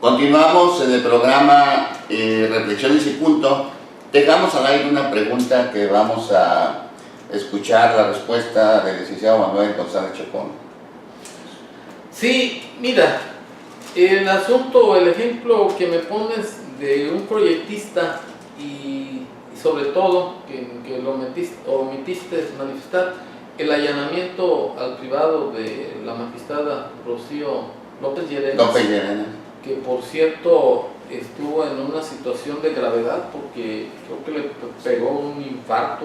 Continuamos en el programa Reflexiones y Punto. Dejamos al aire una pregunta que vamos a escuchar la respuesta del licenciado Manuel González Chacón. Sí, mira, el asunto, el ejemplo que me pones de un proyectista y sobre todo que lo omitiste manifestar, el allanamiento al privado de la magistrada Rocío López Llerenas, que por cierto estuvo en una situación de gravedad porque creo que le pegó un infarto,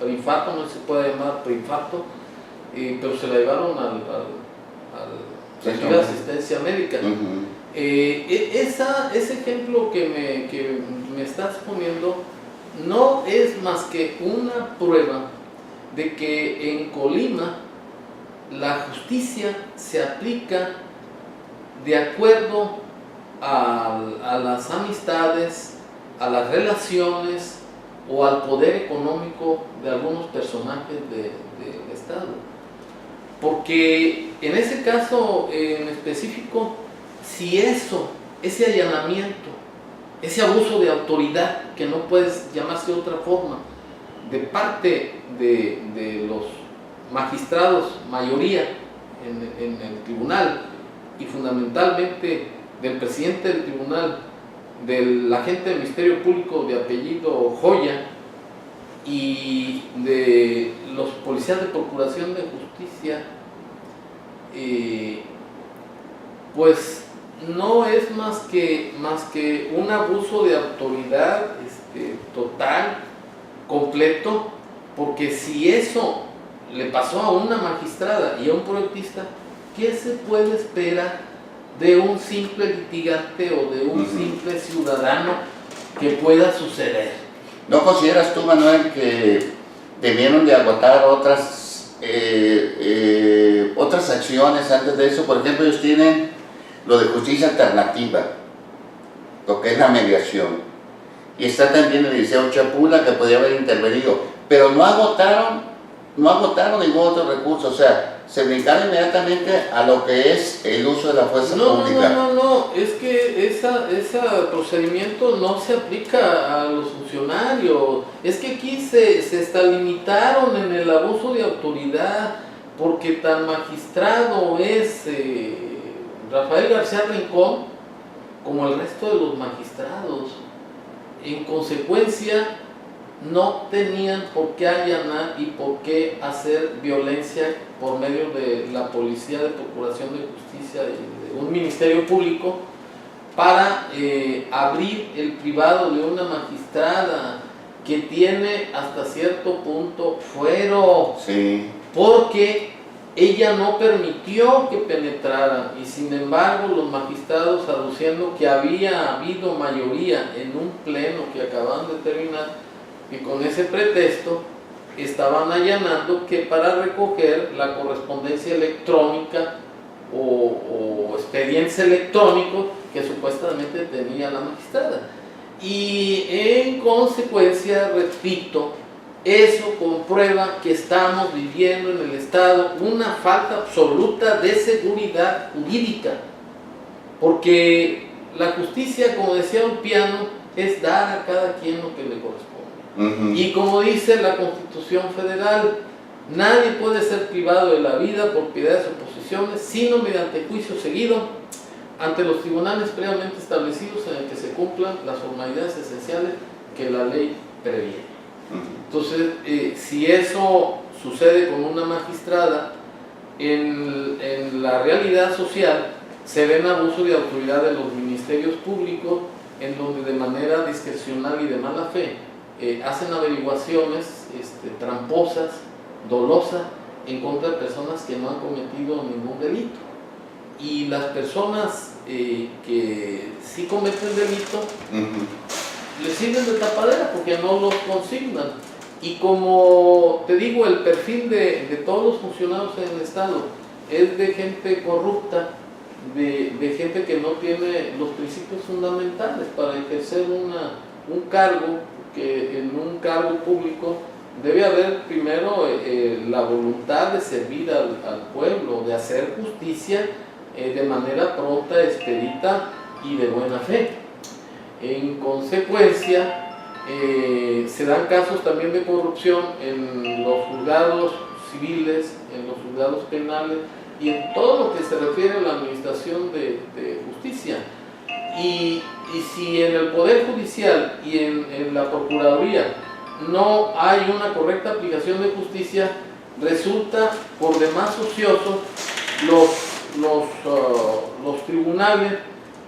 el infarto no se puede llamar preinfarto, pero se la llevaron al recibir asistencia médica. Ese ejemplo que me estás poniendo no es más que una prueba de que en Colima la justicia se aplica de acuerdo a las amistades, a las relaciones o al poder económico de algunos personajes del Estado. Porque en ese caso en específico, si ese allanamiento, ese abuso de autoridad, que no puedes llamarse de otra forma, de parte de los magistrados, mayoría en el tribunal, y fundamentalmente del presidente del tribunal, del agente del Ministerio Público de apellido Joya y de los policías de Procuración de Justicia, pues no es más que un abuso de autoridad total, completo, porque si eso le pasó a una magistrada y a un proyectista, ¿qué se puede esperar de un simple litigante o de un simple ciudadano que pueda suceder? ¿No consideras tú, Manuel, que debieron de agotar otras acciones antes de eso? Por ejemplo, ellos tienen lo de justicia alternativa, lo que es la mediación, y está también el liceo Chapula, que podría haber intervenido, pero no agotaron ningún otro recurso, o sea, se brincaron inmediatamente a lo que es el uso de la fuerza pública. No, es que ese procedimiento no se aplica a los funcionarios, es que aquí se limitaron en el abuso de autoridad, porque tan magistrado es Rafael García Rincón como el resto de los magistrados. En consecuencia, no tenían por qué allanar y por qué hacer violencia por medio de la Policía de Procuración de Justicia y de un Ministerio Público para abrir el privado de una magistrada que tiene hasta cierto punto fuero, sí, porque ella no permitió que penetraran, y sin embargo los magistrados, aduciendo que había habido mayoría en un pleno que acababan de terminar, y con ese pretexto estaban allanando que para recoger la correspondencia electrónica o expedientes electrónicos que supuestamente tenía la magistrada. Y en consecuencia, repito, eso comprueba que estamos viviendo en el Estado una falta absoluta de seguridad jurídica, porque la justicia, como decía Ulpiano, es dar a cada quien lo que le corresponde. Y como dice la Constitución Federal, nadie puede ser privado de la vida por piedades o posiciones, sino mediante juicio seguido ante los tribunales previamente establecidos en el que se cumplan las formalidades esenciales que la ley previene. Entonces, si eso sucede con una magistrada, en la realidad social se ven abusos de autoridad de los ministerios públicos, en donde de manera discrecional y de mala fe hacen averiguaciones tramposas, dolosas, en contra de personas que no han cometido ningún delito. Y las personas que sí cometen delito, les sirven de tapadera porque no los consignan. Y como te digo, el perfil de todos los funcionarios en el Estado es de gente corrupta, de gente que no tiene los principios fundamentales para ejercer un cargo, que en un cargo público debe haber primero la voluntad de servir al pueblo, de hacer justicia de manera pronta, expedita y de buena fe. En consecuencia, se dan casos también de corrupción en los juzgados civiles, en los juzgados penales y en todo lo que se refiere a la administración de justicia. Y si en el Poder Judicial y en la Procuraduría no hay una correcta aplicación de justicia, resulta por demás ocioso los tribunales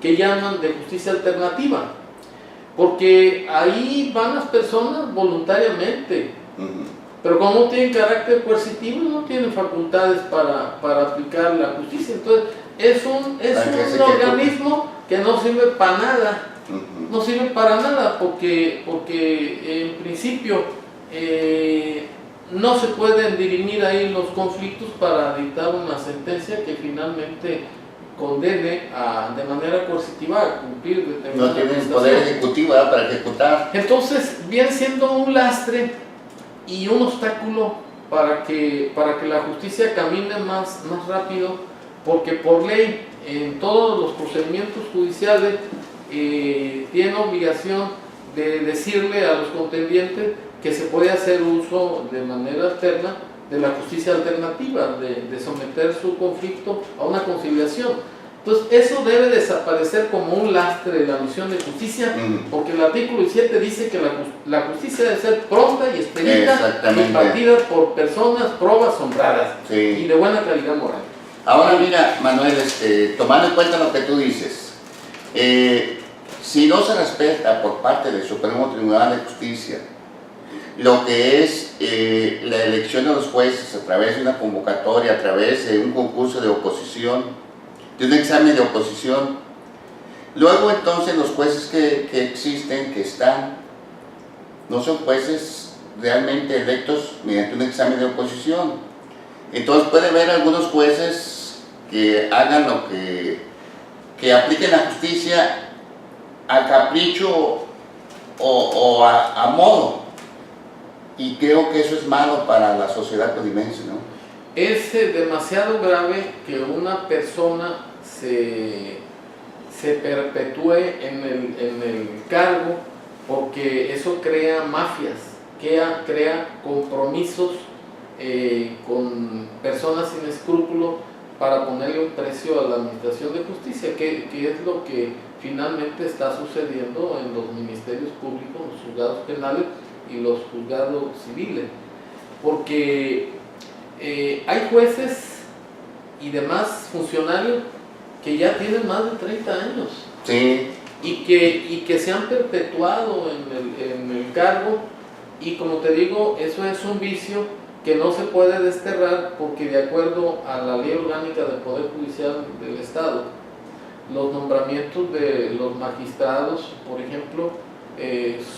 que llaman de justicia alternativa, porque ahí van las personas voluntariamente, pero como no tienen carácter coercitivo, no tienen facultades para aplicar la justicia. Entonces es un organismo que no sirve para nada, no sirve para nada, porque en principio no se pueden dirimir ahí los conflictos para dictar una sentencia que finalmente condene de manera coercitiva a cumplir determinadas. No tienen poder ejecutivo para ejecutar. Entonces viene siendo un lastre y un obstáculo para que la justicia camine más rápido, porque por ley en todos los procedimientos judiciales tiene obligación de decirle a los contendientes que se puede hacer uso de manera alterna de la justicia alternativa, de someter su conflicto a una conciliación. Entonces eso debe desaparecer como un lastre de la misión de justicia, porque el artículo 17 dice que la justicia debe ser pronta y expedita, impartida por personas probas honradas y de buena calidad moral. Ahora mira, Manuel, tomando en cuenta lo que tú dices, si no se respeta por parte del Supremo Tribunal de Justicia lo que es la elección de los jueces a través de una convocatoria, a través de un concurso de oposición, de un examen de oposición, luego entonces los jueces que existen, que están, no son jueces realmente electos mediante un examen de oposición. Entonces puede haber algunos jueces que hagan lo que apliquen la justicia a capricho o a modo. Y creo que eso es malo para la sociedad codimense, ¿no? Es demasiado grave que una persona se perpetúe en el cargo, porque eso crea mafias, crea compromisos con personas sin escrúpulos para ponerle un precio a la administración de justicia, que es lo que finalmente está sucediendo en los ministerios públicos, los juzgados penales y los juzgados civiles, porque hay jueces y demás funcionarios que ya tienen más de 30 años y que se han perpetuado en el cargo, y como te digo, eso es un vicio que no se puede desterrar, porque de acuerdo a la Ley Orgánica del Poder Judicial del Estado, los nombramientos de los magistrados, por ejemplo,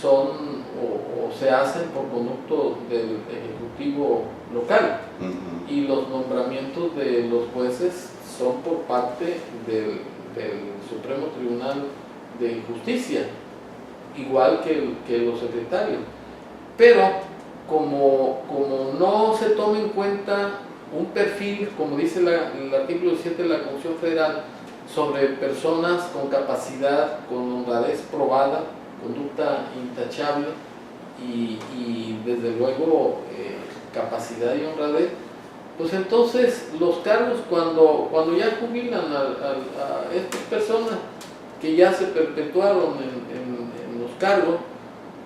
son o se hacen por conducto del Ejecutivo local, y los nombramientos de los jueces son por parte del Supremo Tribunal de Justicia, igual que los secretarios. Pero como no se toma en cuenta un perfil, como dice el artículo 7 de la Constitución Federal, sobre personas con capacidad, con honradez probada, conducta intachable y desde luego capacidad y honradez, pues entonces los cargos, cuando ya jubilan a estas personas que ya se perpetuaron en los cargos,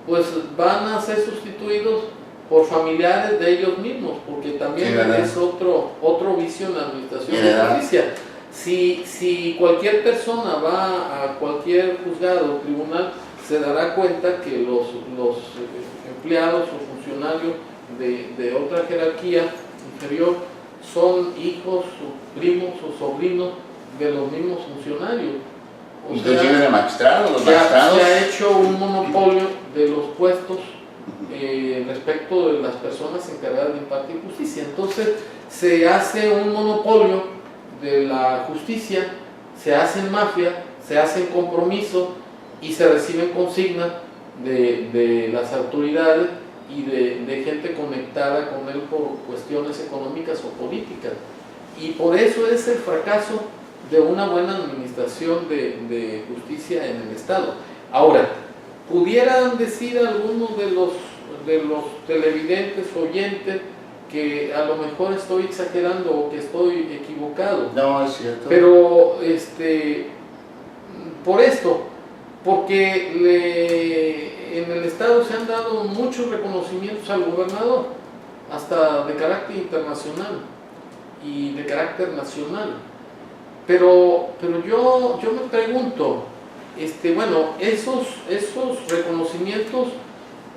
pues van a ser sustituidos por familiares de ellos mismos, porque también es otro vicio en la administración de justicia. Si cualquier persona va a cualquier juzgado o tribunal, se dará cuenta que los empleados o funcionarios de otra jerarquía inferior son hijos, o primos o sobrinos de los mismos funcionarios. Inclusive de magistrados, se ha hecho un monopolio de los puestos respecto de las personas encargadas de impartir justicia. Entonces se hace un monopolio de la justicia, se hacen mafia, se hacen compromisos y se reciben consignas de las autoridades y de gente conectada con él por cuestiones económicas o políticas. Y por eso es el fracaso de una buena administración de justicia en el Estado. Ahora, pudieran decir algunos de los televidentes, oyentes, que a lo mejor estoy exagerando o que estoy equivocado. No, es cierto. Pero por esto, porque en el Estado se han dado muchos reconocimientos al gobernador, hasta de carácter internacional y de carácter nacional. Pero yo me pregunto, bueno, esos reconocimientos,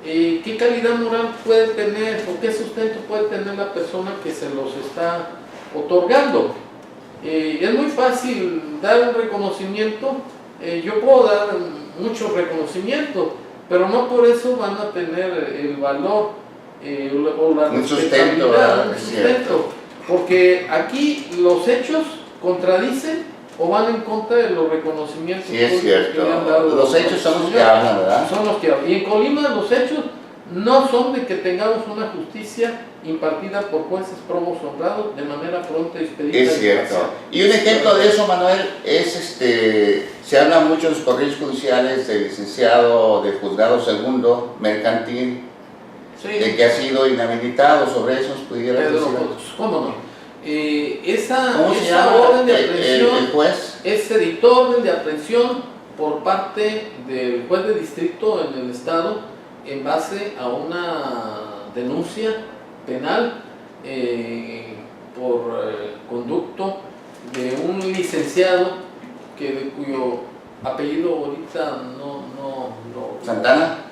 ¿qué calidad moral puede tener o qué sustento puede tener la persona que se los está otorgando? Es muy fácil dar un reconocimiento, yo puedo dar muchos reconocimientos, pero no por eso van a tener el valor o la un sustento, porque aquí los hechos contradicen o van en contra de los reconocimientos. Sí, es cierto. Que le han dado los hechos son los que hablan, ¿verdad? Son los que hablan. Y en Colima los hechos no son de que tengamos una justicia impartida por jueces probos honrados de manera pronta y expedita. Es cierto. Y un ejemplo de eso, Manuel, es se habla mucho en los correos judiciales del licenciado del juzgado segundo mercantil, Sí. de que ha sido inhabilitado. Sobre eso nos pudiera decir. ¿Cómo no? Esa llama orden de aprehensión, el juez? ese dictó orden de aprehensión por parte del juez de distrito en el estado en base a una denuncia penal por conducto de un licenciado de cuyo apellido ahorita no ¿Santana?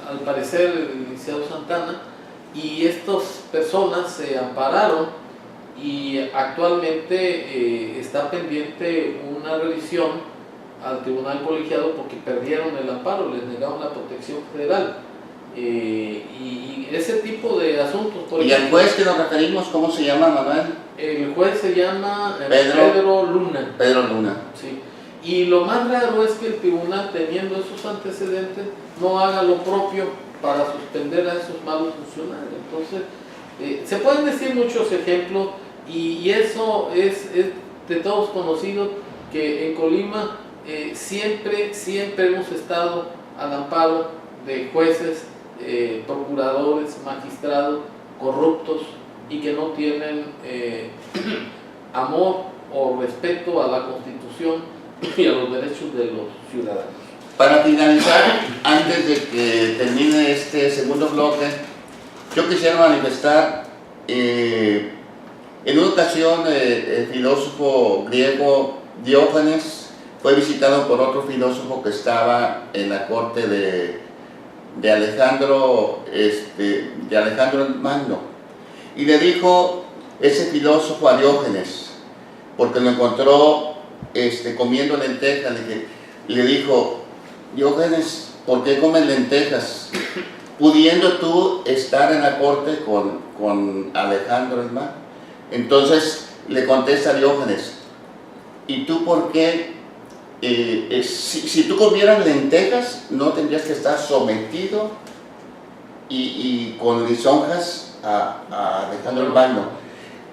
Al parecer el licenciado Santana, y estas personas se ampararon y actualmente está pendiente una revisión al tribunal colegiado porque perdieron el amparo, les negaron la protección federal. Y ese tipo de asuntos. ¿Y al juez que nos referimos, cómo se llama, Manuel? El juez se llama Pedro Luna. Pedro Luna. Sí. Y lo más raro es que el tribunal, teniendo esos antecedentes, no haga lo propio para suspender a esos malos funcionarios. Entonces, se pueden decir muchos ejemplos y eso es de todos conocido, que en Colima siempre hemos estado al amparo de jueces, procuradores, magistrados corruptos y que no tienen amor o respeto a la Constitución y a los derechos de los ciudadanos. Para finalizar, antes de que termine este segundo bloque, yo quisiera manifestar, en una ocasión el filósofo griego Diógenes fue visitado por otro filósofo que estaba en la corte de Alejandro el Magno, y le dijo ese filósofo a Diógenes, porque lo encontró comiendo lentejas, le dijo: Diógenes, ¿por qué comes lentejas? Pudiendo tú estar en la corte con Alejandro el Magno. Entonces le contesta Diógenes: ¿y tú por qué? Si tú comieras lentejas, no tendrías que estar sometido y con lisonjas a Alejandro el Magno.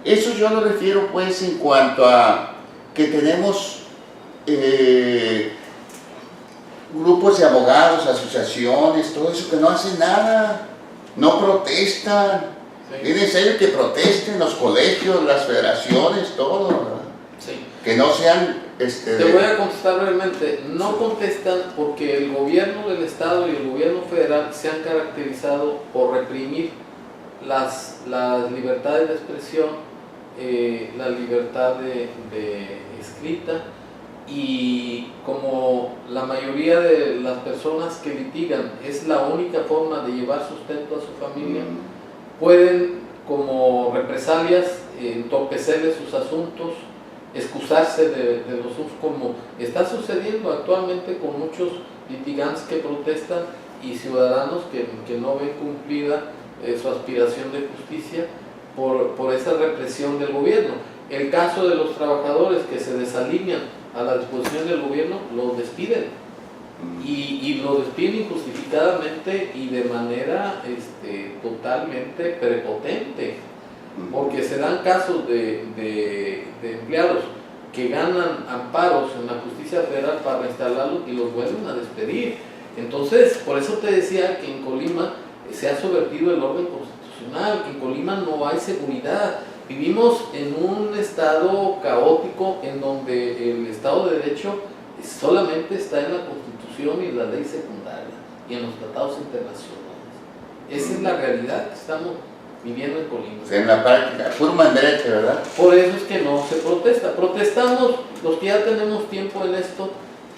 Eso yo lo refiero pues en cuanto a que tenemos grupos de abogados, asociaciones, todo eso que no hacen nada, no protestan. Sí. Es necesario que protesten los colegios, las federaciones, todo, ¿verdad? Sí. Que no sean... Te voy a contestar brevemente. No contestan porque el gobierno del estado y el gobierno federal se han caracterizado por reprimir las libertades de expresión, la libertad de escrita, y como la mayoría de las personas que litigan es la única forma de llevar sustento a su familia, pueden como represalias entorpecerle sus asuntos, excusarse de los usos, como está sucediendo actualmente con muchos litigantes que protestan y ciudadanos que no ven cumplida su aspiración de justicia por esa represión del gobierno. El caso de los trabajadores que se desalinean a la disposición del gobierno, los despiden y los despiden injustificadamente y de manera totalmente prepotente, porque se dan casos de empleados que ganan amparos en la justicia federal para reinstalarlos y los vuelven a despedir. Entonces, por eso te decía que en Colima se ha subvertido el orden constitucional, que en Colima no hay seguridad. Vivimos en un estado caótico en donde el Estado de Derecho solamente está en la Constitución y la ley secundaria y en los tratados internacionales. Esa es la realidad que estamos viviendo en Colima. En la práctica, puro mandato, ¿verdad? Por eso es que no se protesta. Protestamos los que ya tenemos tiempo en esto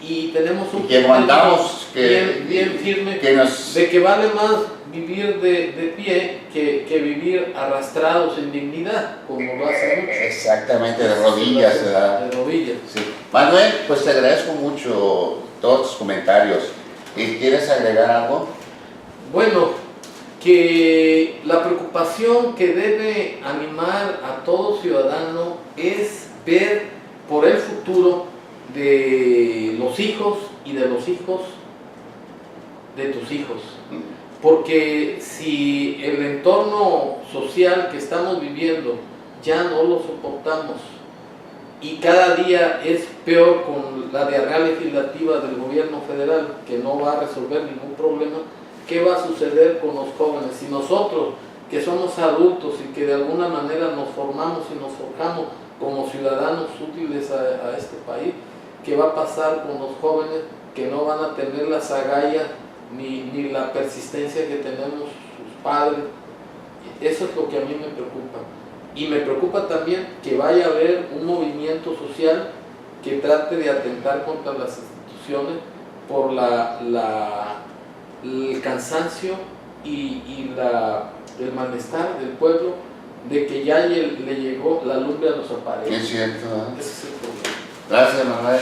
y tenemos un que aguantamos, bien firme que nos... de que vale más vivir de pie que vivir arrastrados en dignidad, como lo hacen muchos. Exactamente, de rodillas, ¿verdad? De rodillas. Sí. Manuel, pues te agradezco mucho todos tus comentarios. ¿Y quieres agregar algo? Bueno, que la preocupación que debe animar a todo ciudadano es ver por el futuro de los hijos y de los hijos de tus hijos. Porque si el entorno social que estamos viviendo ya no lo soportamos y cada día es peor con la diarrea legislativa del gobierno federal que no va a resolver ningún problema, ¿qué va a suceder con los jóvenes? Si nosotros, que somos adultos y que de alguna manera nos formamos y nos forjamos como ciudadanos útiles a este país, ¿qué va a pasar con los jóvenes que no van a tener las agallas ni la persistencia que tenemos sus padres? Eso es lo que a mí me preocupa. Y me preocupa también que vaya a haber un movimiento social que trate de atentar contra las instituciones por el cansancio y el malestar del pueblo de que ya le llegó la lumbre a los aparelhos. Es cierto, ¿eh? Ese es el problema. Gracias, Manuel.